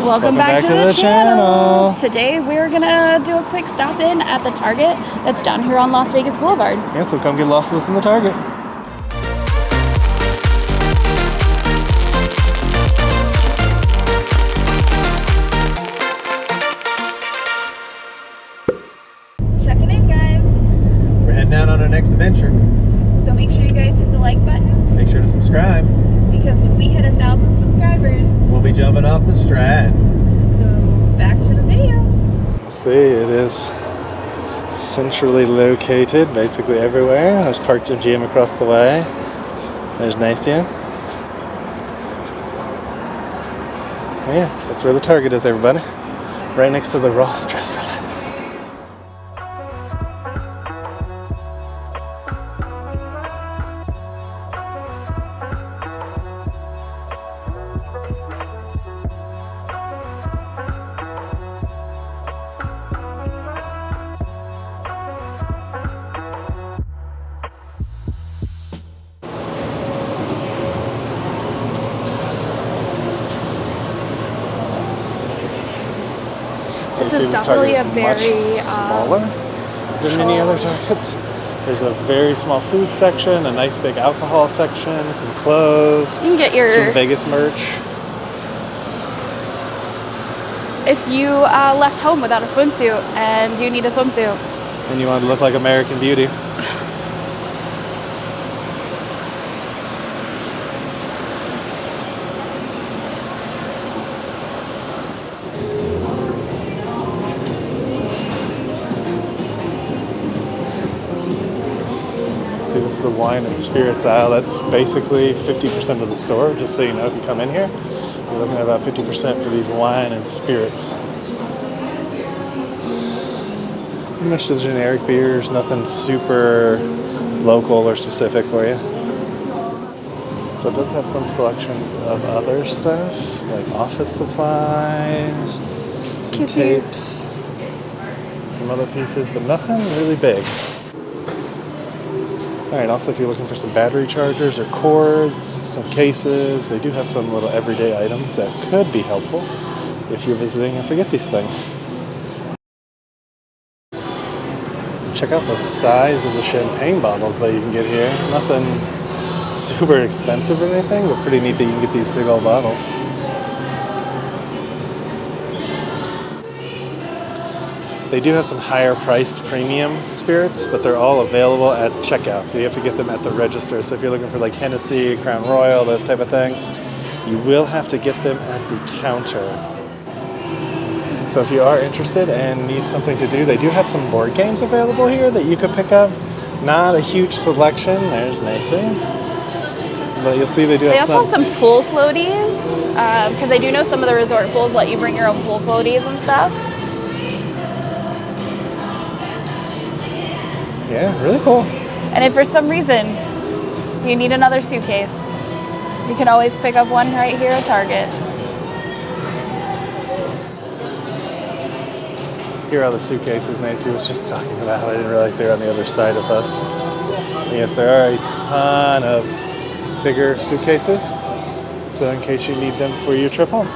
Welcome back to the channel. Today we're gonna do a quick stop in at the Target that's down here on Las Vegas Boulevard. Yeah, so come get lost with us in the Target. Check it in, guys. We're heading out on our next adventure. So make sure you guys hit the like button. Make sure to subscribe. Because when we hit 1,000 subscribers, we'll be jumping off the STRAT. So back to the video. Let's see, it is centrally located basically everywhere. There's Park MGM across the way. There's Nicia. Yeah, that's where the Target is, everybody. Right next to the Ross Dress for Less. So you see this Target is much smaller than many other Targets. There's a very small food section, a nice big alcohol section, some clothes, you can get your some Vegas merch. If you left home without a swimsuit and you need a swimsuit. And you want to look like American Beauty. See, this is the wine and spirits aisle. That's basically 50% of the store, just so you know if you come in here. You're looking at about 50% for these wine and spirits. Pretty much the generic beers, nothing super local or specific for you. So it does have some selections of other stuff, like office supplies, some tapes, some other pieces, but nothing really big. Alright, also if you're looking for some battery chargers or cords, some cases, they do have some little everyday items that could be helpful if you're visiting and forget these things. Check out the size of the champagne bottles that you can get here. Nothing super expensive or anything, but pretty neat that you can get these big old bottles. They do have some higher priced premium spirits, but they're all available at checkout, so you have to get them at the register. So if you're looking for like Hennessy, Crown Royal, those type of things, you will have to get them at the counter. So if you are interested and need something to do, they do have some board games available here that you could pick up. Not a huge selection. There's Nicia. But you'll see they do have some. They also have some pool floaties, because I do know some of the resort pools let you bring your own pool floaties and stuff. Yeah, really cool. And if for some reason you need another suitcase, you can always pick up one right here at Target. Here are the suitcases Nancy was just talking about. I didn't realize they were on the other side of us. Yes, there are a ton of bigger suitcases, so in case you need them for your trip home.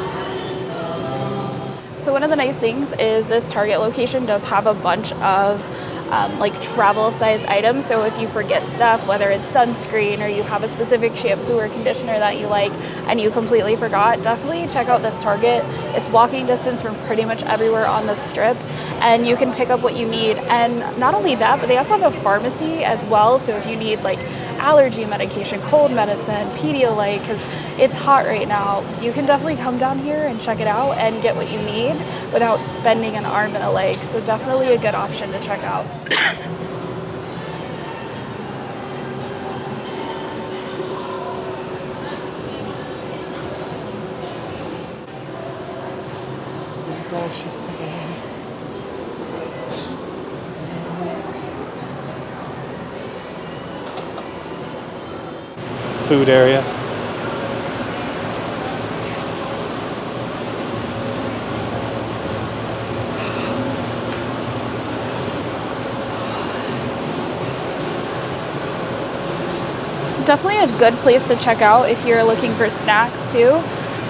So one of the nice things is this Target location does have a bunch of like travel sized items. So if you forget stuff, whether it's sunscreen or you have a specific shampoo or conditioner that you like and you completely forgot, definitely check out this Target. It's walking distance from pretty much everywhere on the strip, and you can pick up what you need. And not only that, but they also have a pharmacy as well. So if you need like allergy medication, cold medicine, Pedialyte, because it's hot right now, you can definitely come down here and check it out and get what you need without spending an arm and a leg. So definitely a good option to check out. Food area. Definitely a good place to check out if you're looking for snacks too,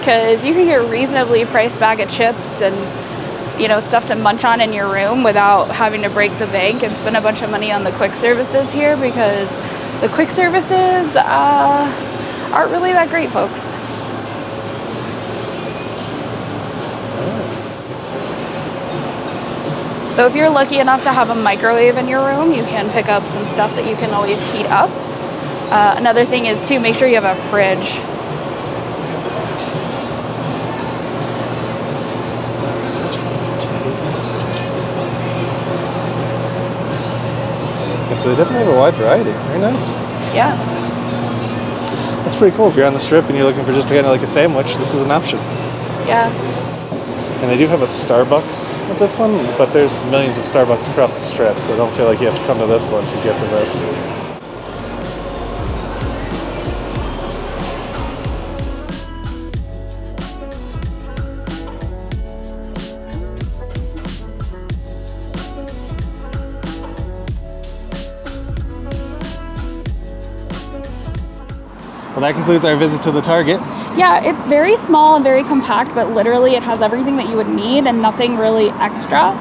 because you can get a reasonably priced bag of chips and, you know, stuff to munch on in your room without having to break the bank and spend a bunch of money on the quick services here, because the quick services aren't really that great, folks. So if you're lucky enough to have a microwave in your room, you can pick up some stuff that you can always heat up. Another thing is to make sure you have a fridge. Yeah, so they definitely have a wide variety. Very nice. Yeah. That's pretty cool. If you're on the Strip and you're looking for just kind of like a sandwich, this is an option. Yeah. And they do have a Starbucks at this one, but there's millions of Starbucks across the Strip, so don't feel like you have to come to this one to get to this. Well, that concludes our visit to the Target. Yeah, it's very small and very compact, but literally it has everything that you would need and nothing really extra.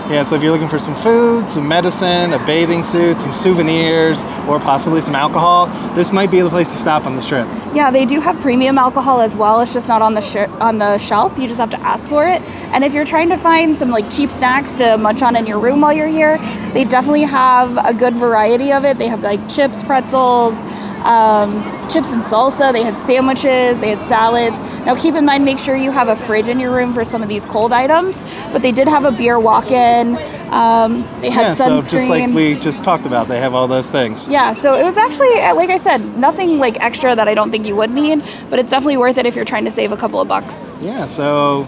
Yeah, so if you're looking for some food, some medicine, a bathing suit, some souvenirs, or possibly some alcohol, this might be the place to stop on the Strip. Yeah, they do have premium alcohol as well. It's just not on the shelf. You just have to ask for it. And if you're trying to find some like cheap snacks to munch on in your room while you're here, they definitely have a good variety of it. They have like chips, pretzels, chips and salsa. They had sandwiches, they had salads. Now keep in mind, make sure you have a fridge in your room for some of these cold items, but they did have a beer walk-in. They had sunscreen. So just like we just talked about, they have all those things. Yeah, so it was actually, like I said, nothing like extra that I don't think you would need, but it's definitely worth it if you're trying to save a couple of bucks. Yeah, so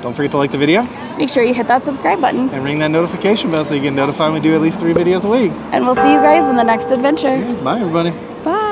don't forget to like the video. Make sure you hit that subscribe button. And ring that notification bell so you get notified when we do at least 3 videos a week. And we'll see you guys in the next adventure. Bye, everybody. Bye.